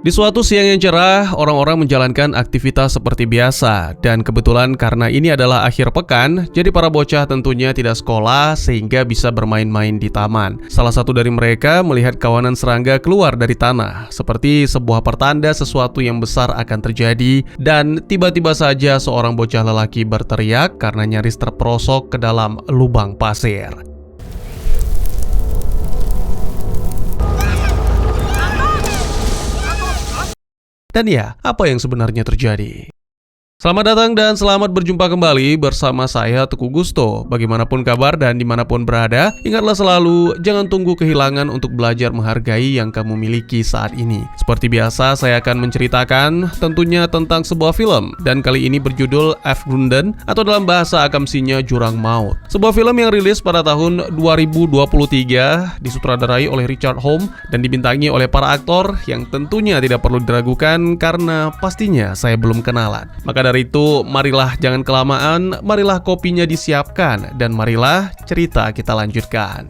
Di suatu siang yang cerah, orang-orang menjalankan aktivitas seperti biasa. Dan kebetulan karena ini adalah akhir pekan, jadi para bocah tentunya tidak sekolah sehingga bisa bermain-main di taman. Salah satu dari mereka melihat kawanan serangga keluar dari tanah, seperti sebuah pertanda sesuatu yang besar akan terjadi. Dan tiba-tiba saja seorang bocah lelaki berteriak karena nyaris terperosok ke dalam lubang pasir. Dan ya, apa yang sebenarnya terjadi? Selamat datang dan selamat berjumpa kembali bersama saya Teguh Gusto. Bagaimanapun kabar dan dimanapun berada, ingatlah selalu jangan tunggu kehilangan untuk belajar menghargai yang kamu miliki saat ini. Seperti biasa, saya akan menceritakan tentunya tentang sebuah film, dan kali ini berjudul Afgrunden atau dalam bahasa akamsinya Jurang Maut. Sebuah film yang rilis pada tahun 2023, disutradarai oleh Richard Holm dan dibintangi oleh para aktor yang tentunya tidak perlu diragukan karena pastinya saya belum kenalan. Maka dari itu, marilah jangan kelamaan, marilah kopinya disiapkan, dan marilah cerita kita lanjutkan.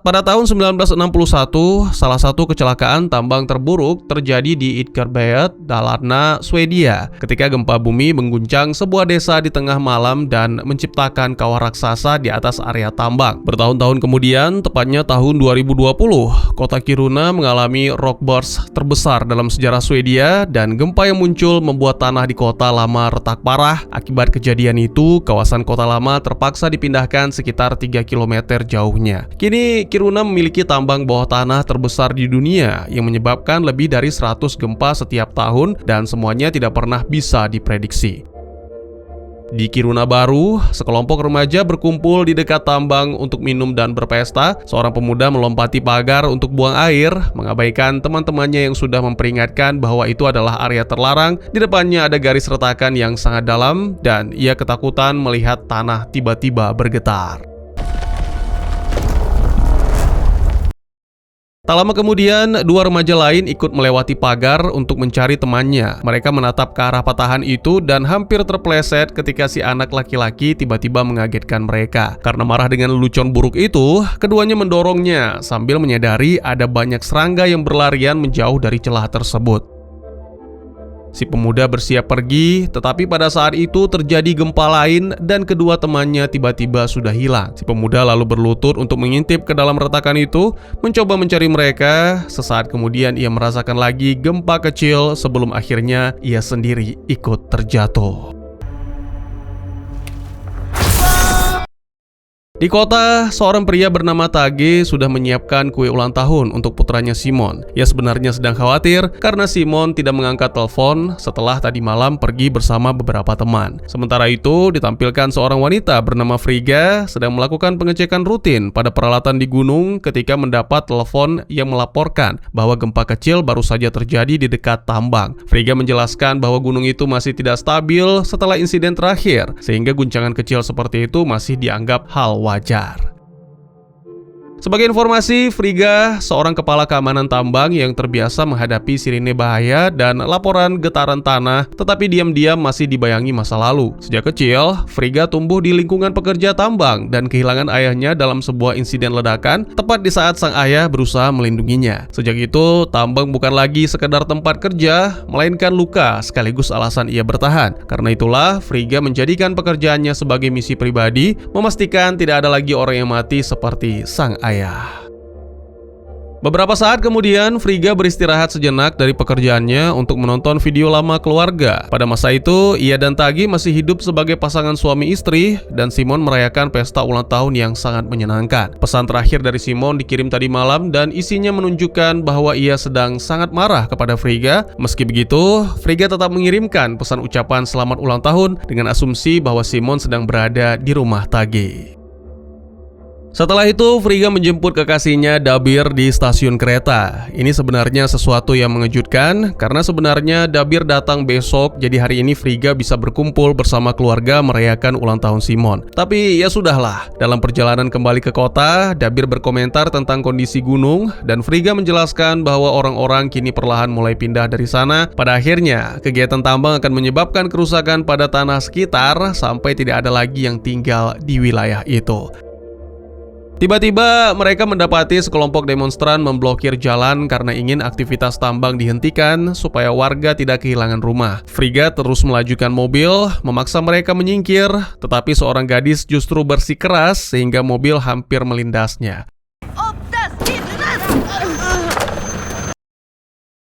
Pada tahun 1961, salah satu kecelakaan tambang terburuk terjadi di Ytterberget, Dalarna, Swedia, ketika gempa bumi mengguncang sebuah desa di tengah malam dan menciptakan kawah raksasa di atas area tambang. Bertahun-tahun kemudian, tepatnya tahun 2020, kota Kiruna mengalami rock burst terbesar dalam sejarah Swedia, dan gempa yang muncul membuat tanah di kota lama retak parah. Akibat kejadian itu, kawasan kota lama terpaksa dipindahkan sekitar 3 km jauhnya. Kini Kiruna memiliki tambang bawah tanah terbesar di dunia yang menyebabkan lebih dari 100 gempa setiap tahun dan semuanya tidak pernah bisa diprediksi. Di Kiruna baru, sekelompok remaja berkumpul di dekat tambang untuk minum dan berpesta. Seorang pemuda melompati pagar untuk buang air, mengabaikan teman-temannya yang sudah memperingatkan bahwa itu adalah area terlarang. Di depannya ada garis retakan yang sangat dalam dan ia ketakutan melihat tanah tiba-tiba bergetar. Tak lama kemudian, dua remaja lain ikut melewati pagar untuk mencari temannya. Mereka menatap ke arah patahan itu dan hampir terpleset ketika si anak laki-laki tiba-tiba mengagetkan mereka. Karena marah dengan lelucon buruk itu, keduanya mendorongnya sambil menyadari ada banyak serangga yang berlarian menjauh dari celah tersebut. Si pemuda bersiap pergi, tetapi pada saat itu terjadi gempa lain dan kedua temannya tiba-tiba sudah hilang. Si pemuda lalu berlutut untuk mengintip ke dalam retakan itu, mencoba mencari mereka. Sesaat kemudian ia merasakan lagi gempa kecil sebelum akhirnya ia sendiri ikut terjatuh. Di kota, seorang pria bernama Tage sudah menyiapkan kue ulang tahun untuk putranya Simon. Ia sebenarnya sedang khawatir karena Simon tidak mengangkat telepon setelah tadi malam pergi bersama beberapa teman. Sementara itu, ditampilkan seorang wanita bernama Frigga sedang melakukan pengecekan rutin pada peralatan di gunung ketika mendapat telepon yang melaporkan bahwa gempa kecil baru saja terjadi di dekat tambang. Frigga menjelaskan bahwa gunung itu masih tidak stabil setelah insiden terakhir, sehingga guncangan kecil seperti itu masih dianggap hal wajar. Sebagai informasi, Frigga seorang kepala keamanan tambang yang terbiasa menghadapi sirine bahaya dan laporan getaran tanah, tetapi diam-diam masih dibayangi masa lalu. Sejak kecil, Frigga tumbuh di lingkungan pekerja tambang dan kehilangan ayahnya dalam sebuah insiden ledakan tepat di saat sang ayah berusaha melindunginya. Sejak itu, tambang bukan lagi sekedar tempat kerja, melainkan luka sekaligus alasan ia bertahan. Karena itulah, Frigga menjadikan pekerjaannya sebagai misi pribadi, memastikan tidak ada lagi orang yang mati seperti sang ayah. Beberapa saat kemudian, Frigga beristirahat sejenak dari pekerjaannya untuk menonton video lama keluarga. Pada masa itu, ia dan Tagi masih hidup sebagai pasangan suami istri, dan Simon merayakan pesta ulang tahun yang sangat menyenangkan. Pesan terakhir dari Simon dikirim tadi malam dan isinya menunjukkan bahwa ia sedang sangat marah kepada Frigga. Meski begitu, Frigga tetap mengirimkan pesan ucapan selamat ulang tahun dengan asumsi bahwa Simon sedang berada di rumah Tagi. Setelah itu, Frigga menjemput kekasihnya Dabir di stasiun kereta. Ini sebenarnya sesuatu yang mengejutkan, karena sebenarnya Dabir datang besok, jadi hari ini Frigga bisa berkumpul bersama keluarga merayakan ulang tahun Simon. Tapi ya sudahlah, dalam perjalanan kembali ke kota, Dabir berkomentar tentang kondisi gunung, dan Frigga menjelaskan bahwa orang-orang kini perlahan mulai pindah dari sana. Pada akhirnya, kegiatan tambang akan menyebabkan kerusakan pada tanah sekitar, sampai tidak ada lagi yang tinggal di wilayah itu. Tiba-tiba mereka mendapati sekelompok demonstran memblokir jalan karena ingin aktivitas tambang dihentikan supaya warga tidak kehilangan rumah. Frigga terus melajukan mobil, memaksa mereka menyingkir, tetapi seorang gadis justru bersikeras sehingga mobil hampir melindasnya.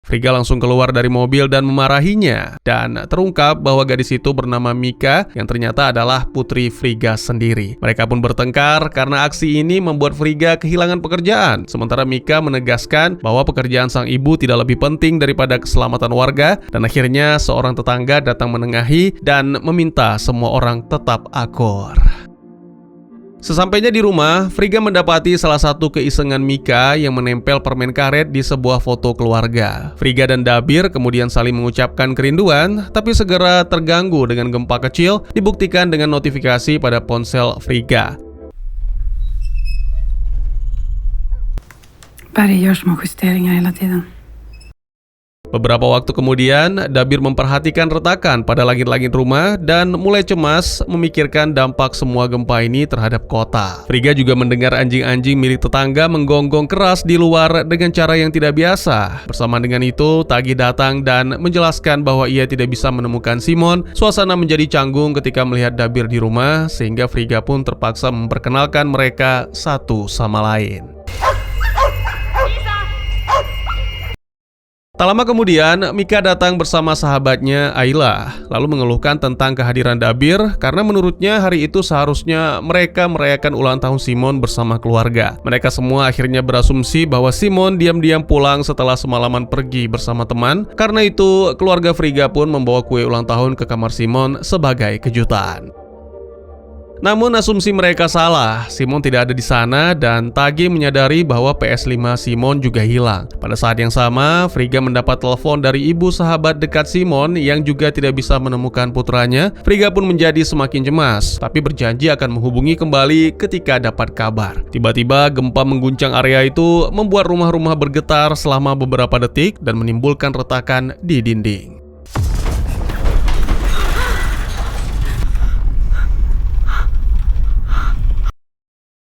Frigga langsung keluar dari mobil dan memarahinya, dan terungkap bahwa gadis itu bernama Mika yang ternyata adalah putri Frigga sendiri. Mereka pun bertengkar karena aksi ini membuat Frigga kehilangan pekerjaan, sementara Mika menegaskan bahwa pekerjaan sang ibu tidak lebih penting daripada keselamatan warga, dan akhirnya seorang tetangga datang menengahi dan meminta semua orang tetap akur. Sesampainya di rumah, Frigga mendapati salah satu keisengan Mika yang menempel permen karet di sebuah foto keluarga. Frigga dan Dabir kemudian saling mengucapkan kerinduan, tapi segera terganggu dengan gempa kecil, dibuktikan dengan notifikasi pada ponsel Frigga. Barry gör små justeringar hela tiden. Beberapa waktu kemudian, Dabir memperhatikan retakan pada langit-langit rumah dan mulai cemas memikirkan dampak semua gempa ini terhadap kota. Frigga juga mendengar anjing-anjing milik tetangga menggonggong keras di luar dengan cara yang tidak biasa. Bersama dengan itu, Tagi datang dan menjelaskan bahwa ia tidak bisa menemukan Simon. Suasana menjadi canggung ketika melihat Dabir di rumah, sehingga Frigga pun terpaksa memperkenalkan mereka satu sama lain. Tak lama kemudian, Mika datang bersama sahabatnya Ayla, lalu mengeluhkan tentang kehadiran Dabir karena menurutnya hari itu seharusnya mereka merayakan ulang tahun Simon bersama keluarga. Mereka semua akhirnya berasumsi bahwa Simon diam-diam pulang setelah semalaman pergi bersama teman. Karena itu, keluarga Frigga pun membawa kue ulang tahun ke kamar Simon sebagai kejutan. Namun asumsi mereka salah, Simon tidak ada di sana dan Tagi menyadari bahwa PS5 Simon juga hilang. Pada saat yang sama, Frigga mendapat telepon dari ibu sahabat dekat Simon yang juga tidak bisa menemukan putranya. Frigga pun menjadi semakin cemas, tapi berjanji akan menghubungi kembali ketika dapat kabar. Tiba-tiba gempa mengguncang area itu, membuat rumah-rumah bergetar selama beberapa detik dan menimbulkan retakan di dinding.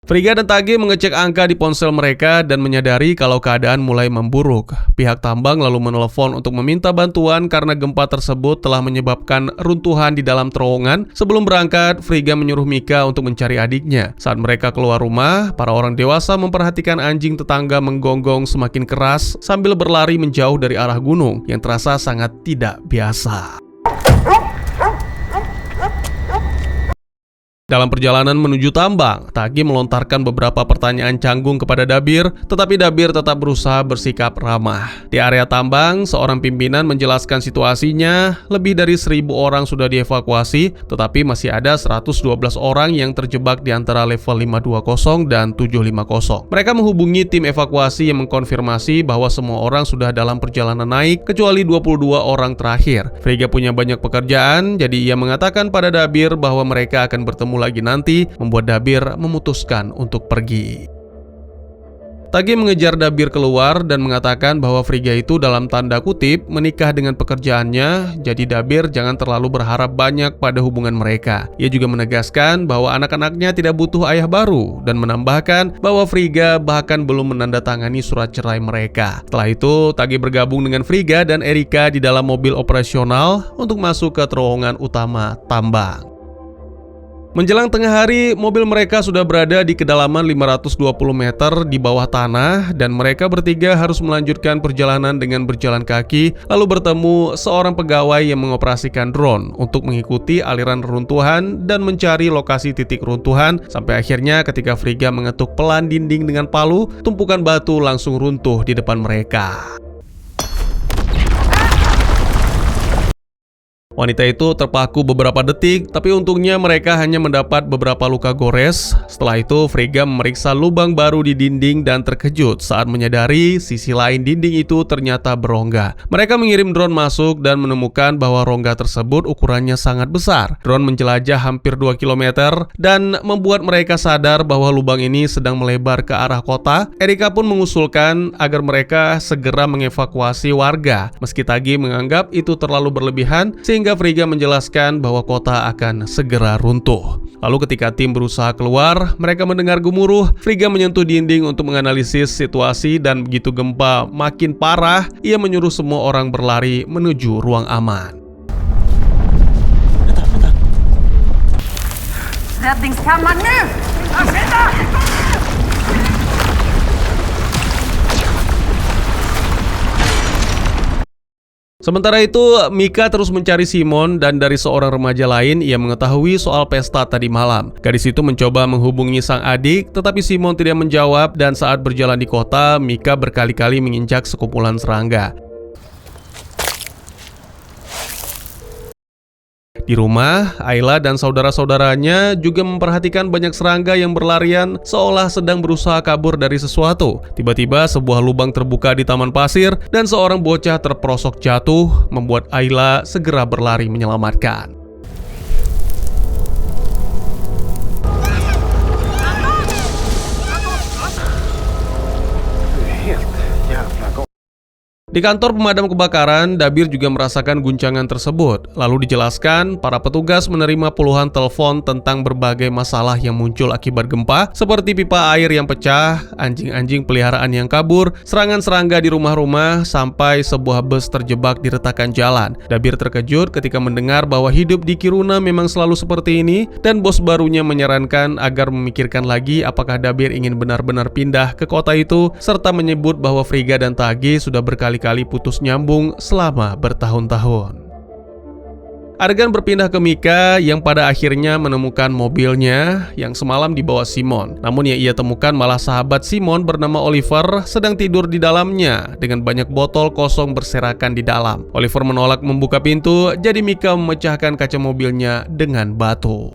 Frigga dan Tagi mengecek angka di ponsel mereka dan menyadari kalau keadaan mulai memburuk. Pihak tambang lalu menelepon untuk meminta bantuan karena gempa tersebut telah menyebabkan runtuhan di dalam terowongan. Sebelum berangkat, Frigga menyuruh Mika untuk mencari adiknya. Saat mereka keluar rumah, para orang dewasa memperhatikan anjing tetangga menggonggong semakin keras sambil berlari menjauh dari arah gunung yang terasa sangat tidak biasa. Dalam perjalanan menuju tambang, Tagi melontarkan beberapa pertanyaan canggung kepada Dabir, tetapi Dabir tetap berusaha bersikap ramah. Di area tambang, seorang pimpinan menjelaskan situasinya, lebih dari 1.000 orang sudah dievakuasi, tetapi masih ada 112 orang yang terjebak di antara level 520 dan 750. Mereka menghubungi tim evakuasi yang mengkonfirmasi bahwa semua orang sudah dalam perjalanan naik, kecuali 22 orang terakhir. Frigga punya banyak pekerjaan, jadi ia mengatakan pada Dabir bahwa mereka akan bertemu lagi nanti, membuat Dabir memutuskan untuk pergi. Tagi mengejar Dabir keluar dan mengatakan bahwa Frigga itu dalam tanda kutip menikah dengan pekerjaannya, jadi Dabir jangan terlalu berharap banyak pada hubungan mereka. Ia juga menegaskan bahwa anak-anaknya tidak butuh ayah baru dan menambahkan bahwa Frigga bahkan belum menandatangani surat cerai mereka. Setelah itu, Tagi bergabung dengan Frigga dan Erika di dalam mobil operasional untuk masuk ke terowongan utama tambang. Menjelang tengah hari, mobil mereka sudah berada di kedalaman 520 meter di bawah tanah dan mereka bertiga harus melanjutkan perjalanan dengan berjalan kaki lalu bertemu seorang pegawai yang mengoperasikan drone untuk mengikuti aliran reruntuhan dan mencari lokasi titik runtuhan sampai akhirnya ketika Frigga mengetuk pelan dinding dengan palu, tumpukan batu langsung runtuh di depan mereka. Wanita itu terpaku beberapa detik, tapi untungnya mereka hanya mendapat beberapa luka gores. Setelah itu, Frigga memeriksa lubang baru di dinding dan terkejut saat menyadari sisi lain dinding itu ternyata berongga. Mereka mengirim drone masuk dan menemukan bahwa rongga tersebut ukurannya sangat besar. Drone menjelajah hampir 2 km dan membuat mereka sadar bahwa lubang ini sedang melebar ke arah kota. Erika pun mengusulkan agar mereka segera mengevakuasi warga, meski Tagi menganggap itu terlalu berlebihan, sehingga Frigga menjelaskan bahwa kota akan segera runtuh. Lalu ketika tim berusaha keluar, mereka mendengar gemuruh. Frigga menyentuh dinding untuk menganalisis situasi dan begitu gempa makin parah, ia menyuruh semua orang berlari menuju ruang aman. Räddningskammaren nu! Sementara itu, Mika terus mencari Simon dan dari seorang remaja lain ia mengetahui soal pesta tadi malam. Gadis itu mencoba menghubungi sang adik, tetapi Simon tidak menjawab dan saat berjalan di kota, Mika berkali-kali menginjak sekumpulan serangga. Di rumah, Ayla dan saudara-saudaranya juga memperhatikan banyak serangga yang berlarian seolah sedang berusaha kabur dari sesuatu. Tiba-tiba sebuah lubang terbuka di taman pasir dan seorang bocah terperosok jatuh, membuat Ayla segera berlari menyelamatkan. Di kantor pemadam kebakaran, Dabir juga merasakan guncangan tersebut. Lalu dijelaskan, para petugas menerima puluhan telepon tentang berbagai masalah yang muncul akibat gempa, seperti pipa air yang pecah, anjing-anjing peliharaan yang kabur, serangan serangga di rumah-rumah, sampai sebuah bus terjebak di retakan jalan. Dabir terkejut ketika mendengar bahwa hidup di Kiruna memang selalu seperti ini, dan bos barunya menyarankan agar memikirkan lagi apakah Dabir ingin benar-benar pindah ke kota itu, serta menyebut bahwa Frigga dan Tagi sudah berkali-kali putus nyambung selama bertahun-tahun. Adegan berpindah ke Mika yang pada akhirnya menemukan mobilnya yang semalam dibawa Simon. Namun yang ia temukan malah sahabat Simon bernama Oliver sedang tidur di dalamnya dengan banyak botol kosong berserakan di dalam. Oliver menolak membuka pintu, jadi Mika memecahkan kaca mobilnya dengan batu.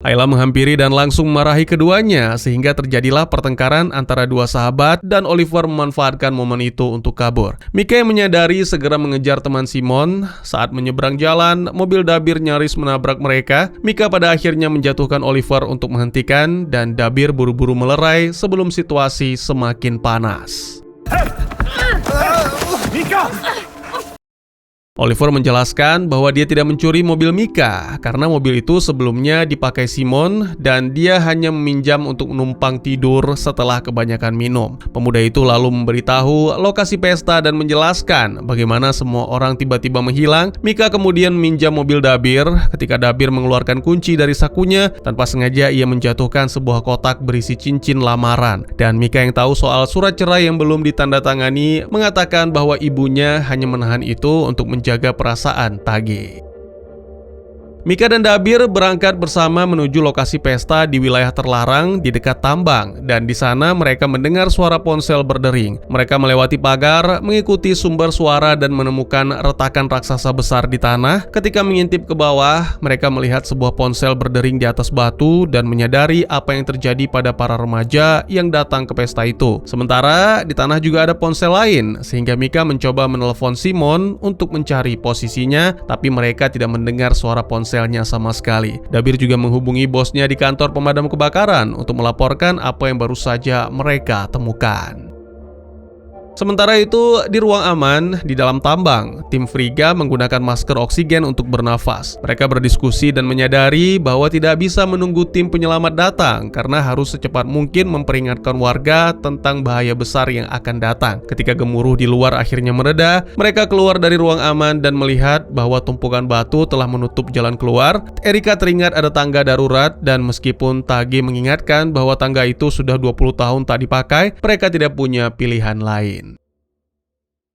Ayla menghampiri dan langsung memarahi keduanya sehingga terjadilah pertengkaran antara dua sahabat dan Oliver memanfaatkan momen itu untuk kabur. Mika yang menyadari segera mengejar teman Simon. Saat menyeberang jalan, mobil Dabir nyaris menabrak mereka. Mika pada akhirnya menjatuhkan Oliver untuk menghentikan dan Dabir buru-buru melerai sebelum situasi semakin panas. Mika! Oliver menjelaskan bahwa dia tidak mencuri mobil Mika karena mobil itu sebelumnya dipakai Simon dan dia hanya meminjam untuk menumpang tidur setelah kebanyakan minum. Pemuda itu lalu memberitahu lokasi pesta dan menjelaskan bagaimana semua orang tiba-tiba menghilang. Mika kemudian meminjam mobil Dabir. Ketika Dabir mengeluarkan kunci dari sakunya, tanpa sengaja ia menjatuhkan sebuah kotak berisi cincin lamaran. Dan Mika yang tahu soal surat cerai yang belum ditandatangani mengatakan bahwa ibunya hanya menahan itu untuk menjaga perasaan Tagi. Mika dan Dabir berangkat bersama menuju lokasi pesta di wilayah terlarang di dekat tambang, dan di sana mereka mendengar suara ponsel berdering. Mereka melewati pagar, mengikuti sumber suara dan menemukan retakan raksasa besar di tanah. Ketika mengintip ke bawah, mereka melihat sebuah ponsel berdering di atas batu dan menyadari apa yang terjadi pada para remaja yang datang ke pesta itu. Sementara di tanah juga ada ponsel lain, sehingga Mika mencoba menelepon Simon untuk mencari posisinya, tapi mereka tidak mendengar suara ponselnya sama sekali. Dabir juga menghubungi bosnya di kantor pemadam kebakaran untuk melaporkan apa yang baru saja mereka temukan. Sementara itu, di ruang aman di dalam tambang, tim Frigga menggunakan masker oksigen untuk bernafas. Mereka berdiskusi dan menyadari bahwa tidak bisa menunggu tim penyelamat datang karena harus secepat mungkin memperingatkan warga tentang bahaya besar yang akan datang. Ketika gemuruh di luar akhirnya mereda, mereka keluar dari ruang aman dan melihat bahwa tumpukan batu telah menutup jalan keluar. Erika teringat ada tangga darurat dan meskipun Tagi mengingatkan bahwa tangga itu sudah 20 tahun tak dipakai, mereka tidak punya pilihan lain.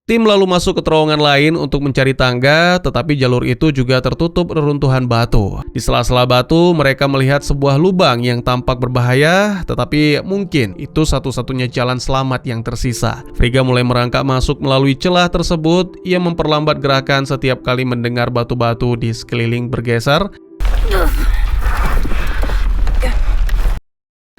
Tim lalu masuk ke terowongan lain untuk mencari tangga, tetapi jalur itu juga tertutup reruntuhan batu. Di sela-sela batu, mereka melihat sebuah lubang yang tampak berbahaya, tetapi mungkin itu satu-satunya jalan selamat yang tersisa. Frigga mulai merangkak masuk melalui celah tersebut. Ia memperlambat gerakan setiap kali mendengar batu-batu di sekeliling bergeser.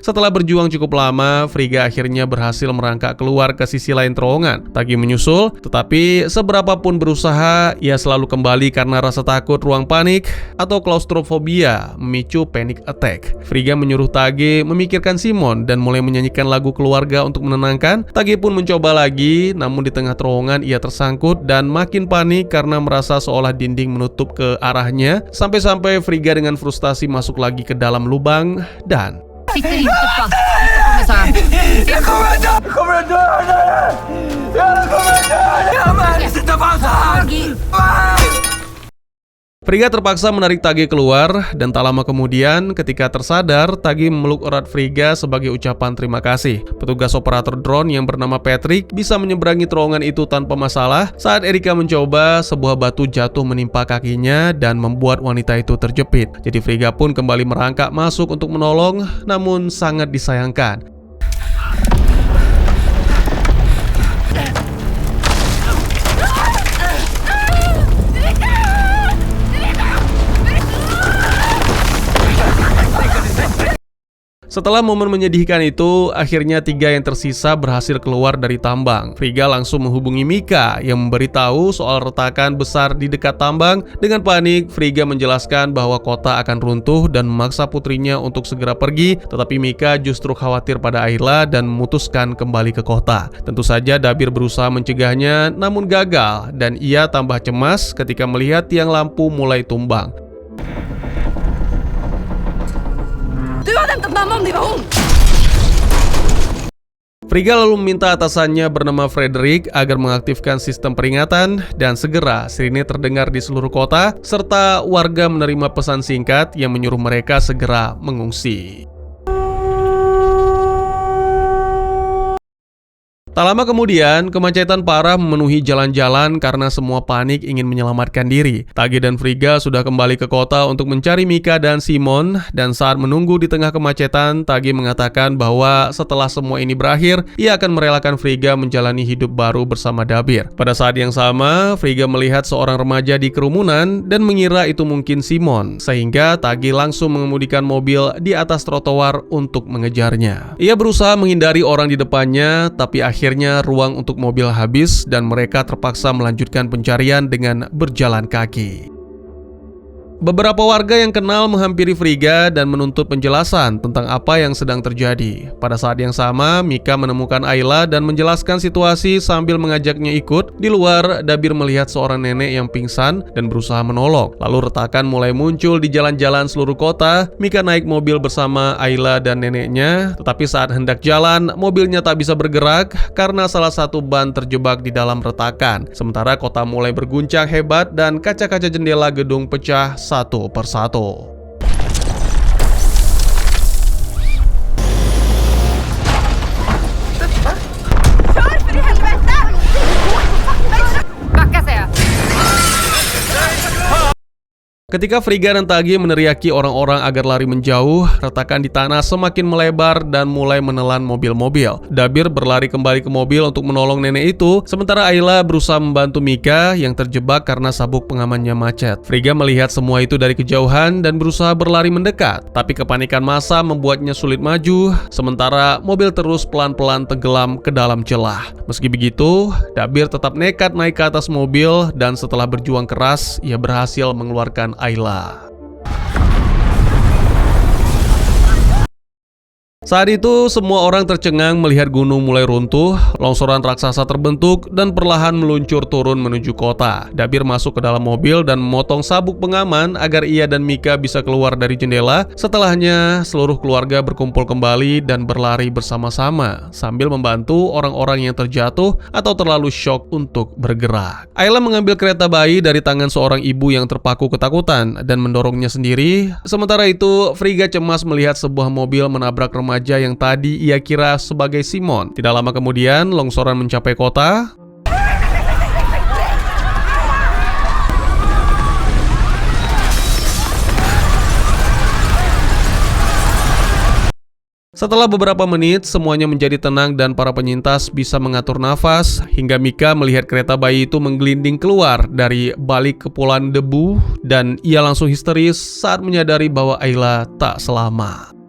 Setelah berjuang cukup lama, Frigga akhirnya berhasil merangkak keluar ke sisi lain terowongan. Tagi menyusul, tetapi seberapapun berusaha, ia selalu kembali karena rasa takut ruang panik atau klaustrofobia memicu panic attack. Frigga menyuruh Tagi memikirkan Simon dan mulai menyanyikan lagu keluarga untuk menenangkan. Tagi pun mencoba lagi, namun di tengah terowongan ia tersangkut dan makin panik karena merasa seolah dinding menutup ke arahnya. Sampai-sampai Frigga dengan frustasi masuk lagi ke dalam lubang dan Sitter inte fast. Jag kommer dö! Jag kommer dö! Jag kommer dö! Jag kommer sitta fast här! Frigga terpaksa menarik Tagi keluar, dan tak lama kemudian ketika tersadar, Tagi memeluk erat Frigga sebagai ucapan terima kasih. Petugas operator drone yang bernama Patrick bisa menyeberangi terowongan itu tanpa masalah. Saat Erika mencoba, sebuah batu jatuh menimpa kakinya dan membuat wanita itu terjepit. Jadi Frigga pun kembali merangkak masuk untuk menolong, namun sangat disayangkan. Setelah momen menyedihkan itu, akhirnya 3 yang tersisa berhasil keluar dari tambang. Frigga langsung menghubungi Mika yang memberitahu soal retakan besar di dekat tambang. Dengan panik, Frigga menjelaskan bahwa kota akan runtuh dan memaksa putrinya untuk segera pergi, tetapi Mika justru khawatir pada Ayla dan memutuskan kembali ke kota. Tentu saja Dabir berusaha mencegahnya, namun gagal, dan ia tambah cemas ketika melihat tiang lampu mulai tumbang. Du har hämtat mamma om det var hon! Frigga lalu meminta atasannya bernama Frederick agar mengaktifkan sistem peringatan dan segera sirine terdengar di seluruh kota serta warga menerima pesan singkat yang menyuruh mereka segera mengungsi. Tak lama kemudian, kemacetan parah memenuhi jalan-jalan karena semua panik ingin menyelamatkan diri. Tagi dan Frigga sudah kembali ke kota untuk mencari Mika dan Simon, dan saat menunggu di tengah kemacetan, Tagi mengatakan bahwa setelah semua ini berakhir, ia akan merelakan Frigga menjalani hidup baru bersama Dabir. Pada saat yang sama, Frigga melihat seorang remaja di kerumunan dan mengira itu mungkin Simon, sehingga Tagi langsung mengemudikan mobil di atas trotoar untuk mengejarnya. Ia berusaha menghindari orang di depannya, tapi akhirnya ruang untuk mobil habis dan mereka terpaksa melanjutkan pencarian dengan berjalan kaki. Beberapa warga yang kenal menghampiri Frigga dan menuntut penjelasan tentang apa yang sedang terjadi. Pada saat yang sama, Mika menemukan Ayla dan menjelaskan situasi sambil mengajaknya ikut. Di luar, Dabir melihat seorang nenek yang pingsan dan berusaha menolong. Lalu retakan mulai muncul di jalan-jalan seluruh kota. Mika naik mobil bersama Ayla dan neneknya, tetapi saat hendak jalan, mobilnya tak bisa bergerak karena salah satu ban terjebak di dalam retakan. Sementara kota mulai berguncang hebat dan kaca-kaca jendela gedung pecah satu persatu. Ketika Frigga dan Tagi meneriaki orang-orang agar lari menjauh, retakan di tanah semakin melebar dan mulai menelan mobil-mobil. Dabir berlari kembali ke mobil untuk menolong nenek itu, sementara Ayla berusaha membantu Mika yang terjebak karena sabuk pengamannya macet. Frigga melihat semua itu dari kejauhan dan berusaha berlari mendekat, tapi kepanikan massa membuatnya sulit maju, sementara mobil terus pelan-pelan tenggelam ke dalam celah. Meski begitu, Dabir tetap nekat naik ke atas mobil dan setelah berjuang keras, ia berhasil mengeluarkan Ayla. Saat itu, semua orang tercengang melihat gunung mulai runtuh, longsoran raksasa terbentuk, dan perlahan meluncur turun menuju kota. Dabir masuk ke dalam mobil dan memotong sabuk pengaman agar ia dan Mika bisa keluar dari jendela. Setelahnya, seluruh keluarga berkumpul kembali dan berlari bersama-sama, sambil membantu orang-orang yang terjatuh atau terlalu syok untuk bergerak. Ayla mengambil kereta bayi dari tangan seorang ibu yang terpaku ketakutan dan mendorongnya sendiri. Sementara itu, Frigga cemas melihat sebuah mobil menabrak remaja yang tadi ia kira sebagai Simon. Tidak lama kemudian, longsoran mencapai kota. Setelah beberapa menit, semuanya menjadi tenang dan para penyintas bisa mengatur nafas hingga Mika melihat kereta bayi itu menggelinding keluar dari balik kepulan debu dan ia langsung histeris saat menyadari bahwa Ayla tak selamat.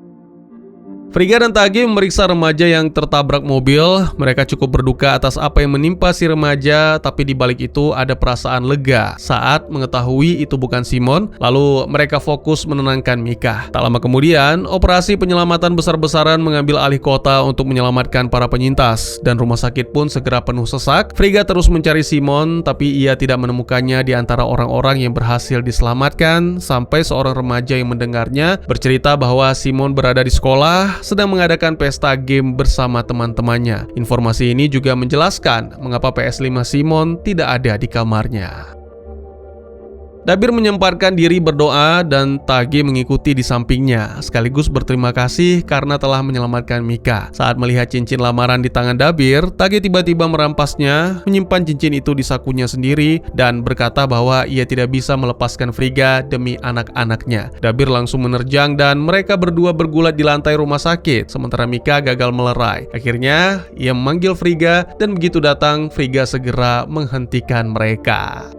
Friga dan Tagi memeriksa remaja yang tertabrak mobil. Mereka cukup berduka atas apa yang menimpa si remaja, tapi di balik itu ada perasaan lega saat mengetahui itu bukan Simon. Lalu mereka fokus menenangkan Mika. Tak lama kemudian, operasi penyelamatan besar-besaran mengambil alih kota untuk menyelamatkan para penyintas, dan rumah sakit pun segera penuh sesak. Friga terus mencari Simon, tapi ia tidak menemukannya di antara orang-orang yang berhasil diselamatkan, sampai seorang remaja yang mendengarnya bercerita bahwa Simon berada di sekolah sedang mengadakan pesta game bersama teman-temannya. Informasi ini juga menjelaskan mengapa PS5 Simon tidak ada di kamarnya. Dabir menyempatkan diri berdoa dan Tagi mengikuti di sampingnya, sekaligus berterima kasih karena telah menyelamatkan Mika. Saat melihat cincin lamaran di tangan Dabir, Tagi tiba-tiba merampasnya, menyimpan cincin itu di sakunya sendiri, dan berkata bahwa ia tidak bisa melepaskan Friga demi anak-anaknya. Dabir langsung menerjang dan mereka berdua bergulat di lantai rumah sakit, sementara Mika gagal melerai. Akhirnya, ia memanggil Friga, dan begitu datang, Friga segera menghentikan mereka.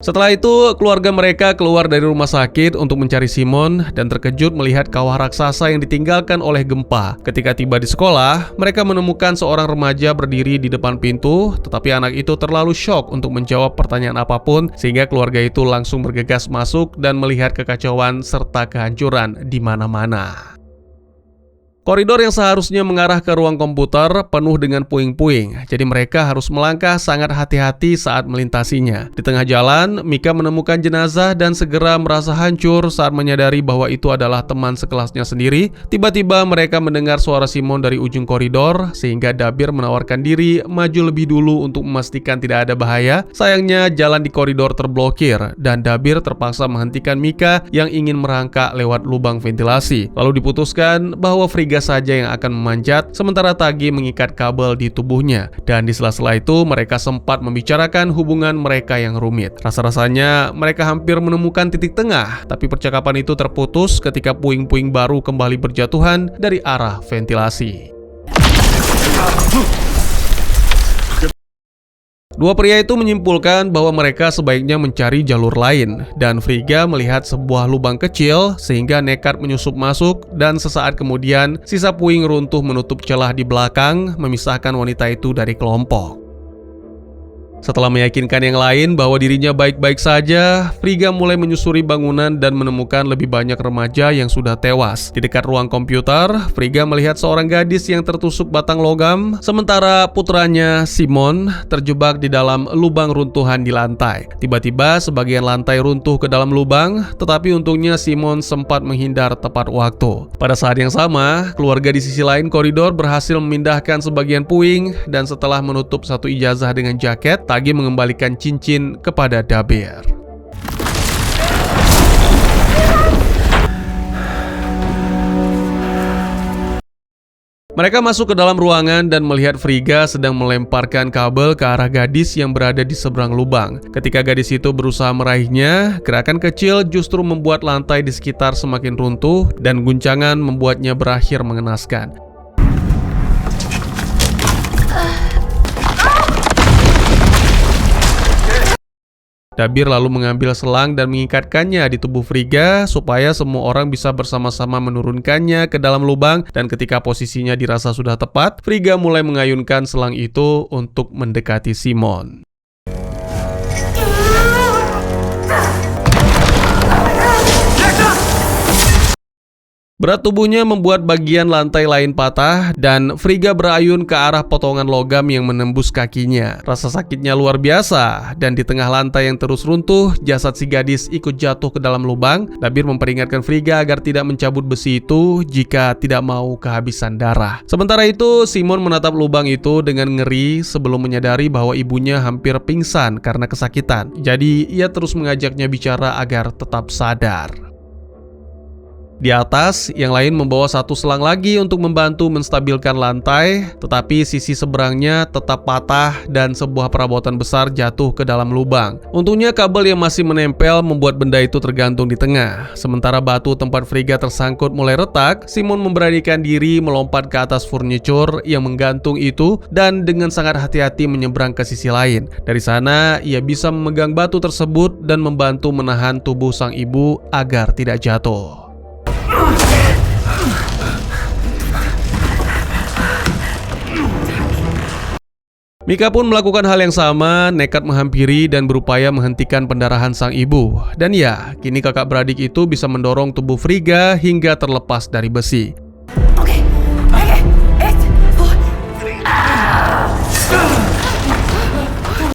Setelah itu, keluarga mereka keluar dari rumah sakit untuk mencari Simon dan terkejut melihat kawah raksasa yang ditinggalkan oleh gempa. Ketika tiba di sekolah, mereka menemukan seorang remaja berdiri di depan pintu, tetapi anak itu terlalu syok untuk menjawab pertanyaan apapun, sehingga keluarga itu langsung bergegas masuk dan melihat kekacauan serta kehancuran di mana-mana. Koridor yang seharusnya mengarah ke ruang komputer penuh dengan puing-puing, jadi mereka harus melangkah sangat hati-hati saat melintasinya. Di tengah jalan, Mika menemukan jenazah dan segera merasa hancur saat menyadari bahwa itu adalah teman sekelasnya sendiri. Tiba-tiba mereka mendengar suara Simon dari ujung koridor, sehingga Dabir menawarkan diri maju lebih dulu untuk memastikan tidak ada bahaya. Sayangnya jalan di koridor terblokir, dan Dabir terpaksa menghentikan Mika yang ingin merangkak lewat lubang ventilasi. Lalu diputuskan bahwa Friga saja yang akan memanjat, sementara Tagi mengikat kabel di tubuhnya. Dan di sela-sela itu mereka sempat membicarakan hubungan mereka yang rumit. Rasa-rasanya mereka hampir menemukan titik tengah, tapi percakapan itu terputus ketika puing-puing baru kembali berjatuhan dari arah ventilasi. Dua pria itu menyimpulkan bahwa mereka sebaiknya mencari jalur lain, dan Friga melihat sebuah lubang kecil sehingga nekat menyusup masuk, dan sesaat kemudian sisa puing runtuh menutup celah di belakang, memisahkan wanita itu dari kelompok. Setelah meyakinkan yang lain bahwa dirinya baik-baik saja, Friga mulai menyusuri bangunan dan menemukan lebih banyak remaja yang sudah tewas. Di dekat ruang komputer, Friga melihat seorang gadis yang tertusuk batang logam, sementara putranya, Simon, terjebak di dalam lubang runtuhan di lantai. Tiba-tiba sebagian lantai runtuh ke dalam lubang, tetapi untungnya Simon sempat menghindar tepat waktu. Pada saat yang sama, keluarga di sisi lain koridor berhasil memindahkan sebagian puing, dan setelah menutup satu ijazah dengan jaket, Tagi mengembalikan cincin kepada Dabir. Mereka masuk ke dalam ruangan dan melihat Friga sedang melemparkan kabel ke arah gadis yang berada di seberang lubang. Ketika gadis itu berusaha meraihnya, gerakan kecil justru membuat lantai di sekitar semakin runtuh dan guncangan membuatnya berakhir mengenaskan. Dabir lalu mengambil selang dan mengikatkannya di tubuh Friga supaya semua orang bisa bersama-sama menurunkannya ke dalam lubang, dan ketika posisinya dirasa sudah tepat, Friga mulai mengayunkan selang itu untuk mendekati Simon. Berat tubuhnya membuat bagian lantai lain patah, dan Friga berayun ke arah potongan logam yang menembus kakinya. Rasa sakitnya luar biasa, dan di tengah lantai yang terus runtuh, jasad si gadis ikut jatuh ke dalam lubang. Dabir memperingatkan Friga agar tidak mencabut besi itu jika tidak mau kehabisan darah. Sementara itu, Simon menatap lubang itu dengan ngeri sebelum menyadari bahwa ibunya hampir pingsan karena kesakitan. Jadi, ia terus mengajaknya bicara agar tetap sadar. Di atas, yang lain membawa satu selang lagi untuk membantu menstabilkan lantai, tetapi sisi seberangnya tetap patah dan sebuah perabotan besar jatuh ke dalam lubang. Untungnya kabel yang masih menempel membuat benda itu tergantung di tengah. Sementara batu tempat Frigga tersangkut mulai retak, Simon memberanikan diri melompat ke atas furniture yang menggantung itu dan dengan sangat hati-hati menyeberang ke sisi lain. Dari sana, ia bisa memegang batu tersebut dan membantu menahan tubuh sang ibu agar tidak jatuh. Mika pun melakukan hal yang sama, nekat menghampiri dan berupaya menghentikan pendarahan sang ibu. Dan ya, kini kakak beradik itu bisa mendorong tubuh Frigga hingga terlepas dari besi. Okej, okej. 1, 2.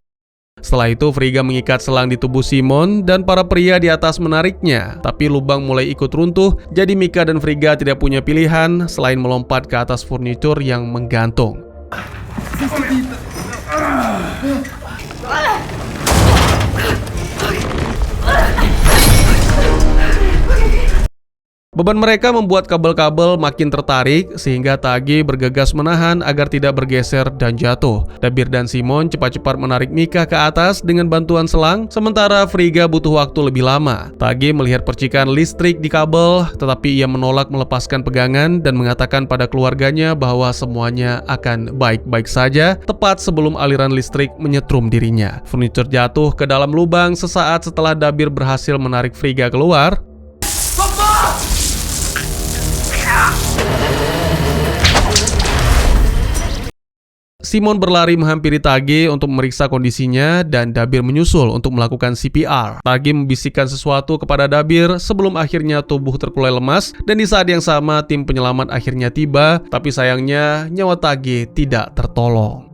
Setelah itu Frigga mengikat selang di tubuh Simon dan para pria di atas menariknya. Tapi lubang mulai ikut runtuh, jadi Mika dan Frigga tidak punya pilihan selain melompat ke atas furnitur yang menggantung. Beban mereka membuat kabel-kabel makin tertarik sehingga Tage bergegas menahan agar tidak bergeser dan jatuh. Dabir dan Simon cepat-cepat menarik Mika ke atas dengan bantuan selang, sementara Frigga butuh waktu lebih lama. Tage melihat percikan listrik di kabel, tetapi ia menolak melepaskan pegangan dan mengatakan pada keluarganya bahwa semuanya akan baik-baik saja tepat sebelum aliran listrik menyetrum dirinya. Furniture jatuh ke dalam lubang sesaat setelah Dabir berhasil menarik Frigga keluar. Simon berlari menghampiri Tage untuk memeriksa kondisinya dan Dabir menyusul untuk melakukan CPR. Tage membisikkan sesuatu kepada Dabir sebelum akhirnya tubuh terkulai lemas dan di saat yang sama tim penyelamat akhirnya tiba, tapi sayangnya nyawa Tage tidak tertolong.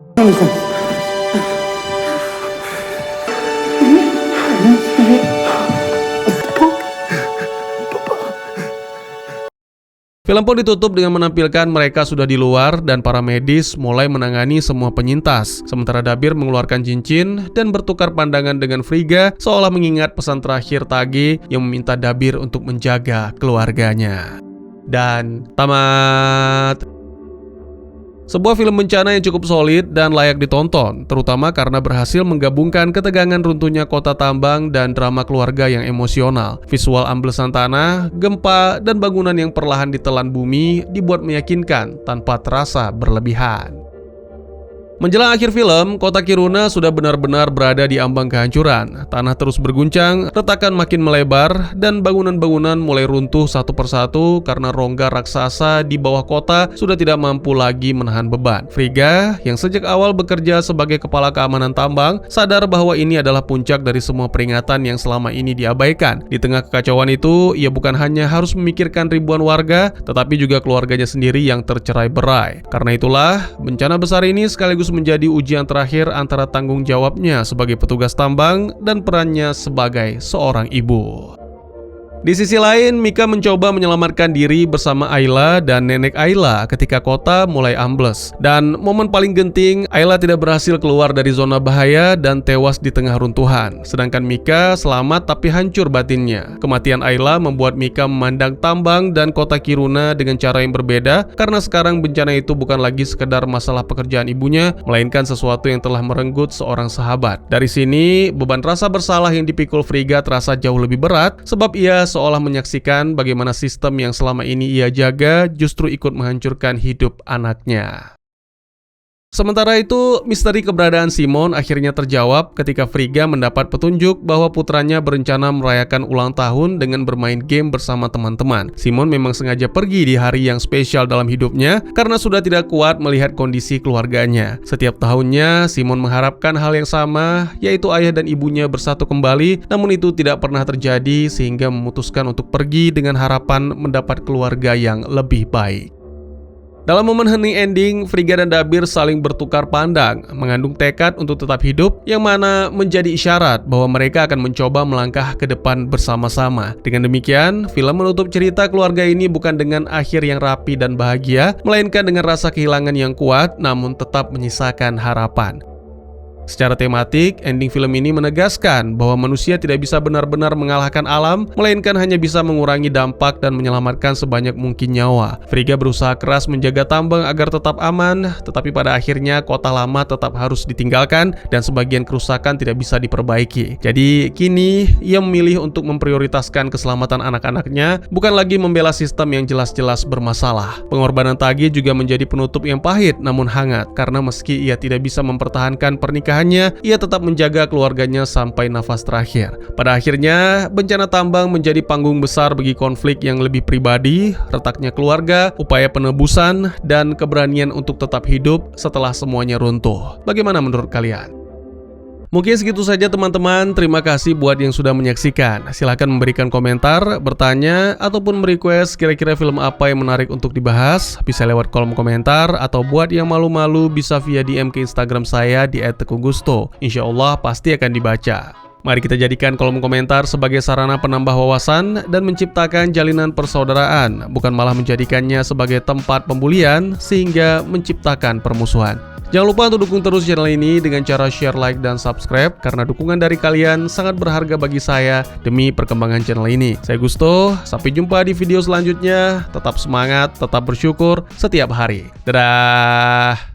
Film pun ditutup dengan menampilkan mereka sudah di luar dan para medis mulai menangani semua penyintas. Sementara Dabir mengeluarkan cincin dan bertukar pandangan dengan Frigga seolah mengingat pesan terakhir Tage yang meminta Dabir untuk menjaga keluarganya. Dan tamat. Sebuah film bencana yang cukup solid dan layak ditonton, terutama karena berhasil menggabungkan ketegangan runtuhnya kota tambang dan drama keluarga yang emosional. Visual amblesan tanah, gempa, dan bangunan yang perlahan ditelan bumi dibuat meyakinkan tanpa terasa berlebihan. Menjelang akhir film, kota Kiruna sudah benar-benar berada di ambang kehancuran. Tanah terus berguncang, retakan makin melebar, dan bangunan-bangunan mulai runtuh satu persatu karena rongga raksasa di bawah kota sudah tidak mampu lagi menahan beban. Frigga, yang sejak awal bekerja sebagai kepala keamanan tambang, sadar bahwa ini adalah puncak dari semua peringatan yang selama ini diabaikan. Di tengah kekacauan itu, ia bukan hanya harus memikirkan ribuan warga, tetapi juga keluarganya sendiri yang tercerai-berai. Karena itulah, bencana besar ini sekaligus menjadi ujian terakhir antara tanggung jawabnya sebagai petugas tambang dan perannya sebagai seorang ibu. Di sisi lain, Mika mencoba menyelamatkan diri bersama Ayla dan nenek Ayla ketika kota mulai ambles. Dan momen paling genting, Ayla tidak berhasil keluar dari zona bahaya dan tewas di tengah runtuhan. Sedangkan Mika selamat tapi hancur batinnya. Kematian Ayla membuat Mika memandang tambang dan kota Kiruna dengan cara yang berbeda karena sekarang bencana itu bukan lagi sekedar masalah pekerjaan ibunya, melainkan sesuatu yang telah merenggut seorang sahabat. Dari sini, beban rasa bersalah yang dipikul Frigga terasa jauh lebih berat sebab ia seolah menyaksikan bagaimana sistem yang selama ini ia jaga justru ikut menghancurkan hidup anaknya. Sementara itu, misteri keberadaan Simon akhirnya terjawab ketika Frigga mendapat petunjuk bahwa putranya berencana merayakan ulang tahun dengan bermain game bersama teman-teman. Simon memang sengaja pergi di hari yang spesial dalam hidupnya karena sudah tidak kuat melihat kondisi keluarganya. Setiap tahunnya, Simon mengharapkan hal yang sama, yaitu ayah dan ibunya bersatu kembali, namun itu tidak pernah terjadi sehingga memutuskan untuk pergi dengan harapan mendapat keluarga yang lebih baik. Dalam momen hening ending, Frigga dan Dabir saling bertukar pandang, mengandung tekad untuk tetap hidup, yang mana menjadi isyarat bahwa mereka akan mencoba melangkah ke depan bersama-sama. Dengan demikian, film menutup cerita keluarga ini bukan dengan akhir yang rapi dan bahagia, melainkan dengan rasa kehilangan yang kuat, namun tetap menyisakan harapan. Secara tematik, ending film ini menegaskan bahwa manusia tidak bisa benar-benar mengalahkan alam, melainkan hanya bisa mengurangi dampak dan menyelamatkan sebanyak mungkin nyawa. Frigga berusaha keras menjaga tambang agar tetap aman, tetapi pada akhirnya kota lama tetap harus ditinggalkan dan sebagian kerusakan tidak bisa diperbaiki. Jadi kini ia memilih untuk memprioritaskan keselamatan anak-anaknya, bukan lagi membela sistem yang jelas-jelas bermasalah. Pengorbanan Tagi juga menjadi penutup yang pahit namun hangat, karena meski ia tidak bisa mempertahankan pernikahan, ia tetap menjaga keluarganya sampai nafas terakhir. Pada akhirnya, bencana tambang menjadi panggung besar bagi konflik yang lebih pribadi, retaknya keluarga, upaya penebusan, dan keberanian untuk tetap hidup setelah semuanya runtuh. Bagaimana menurut kalian? Mungkin segitu saja teman-teman, terima kasih buat yang sudah menyaksikan. Silahkan memberikan komentar, bertanya, ataupun merequest kira-kira film apa yang menarik untuk dibahas. Bisa lewat kolom komentar, atau buat yang malu-malu bisa via DM ke Instagram saya di @teguhgusto. Insya Allah pasti akan dibaca. Mari kita jadikan kolom komentar sebagai sarana penambah wawasan dan menciptakan jalinan persaudaraan, bukan malah menjadikannya sebagai tempat pembulian sehingga menciptakan permusuhan. Jangan lupa untuk dukung terus channel ini dengan cara share, like, dan subscribe, karena dukungan dari kalian sangat berharga bagi saya demi perkembangan channel ini. Saya Gusto, sampai jumpa di video selanjutnya. Tetap semangat, tetap bersyukur setiap hari. Dadah!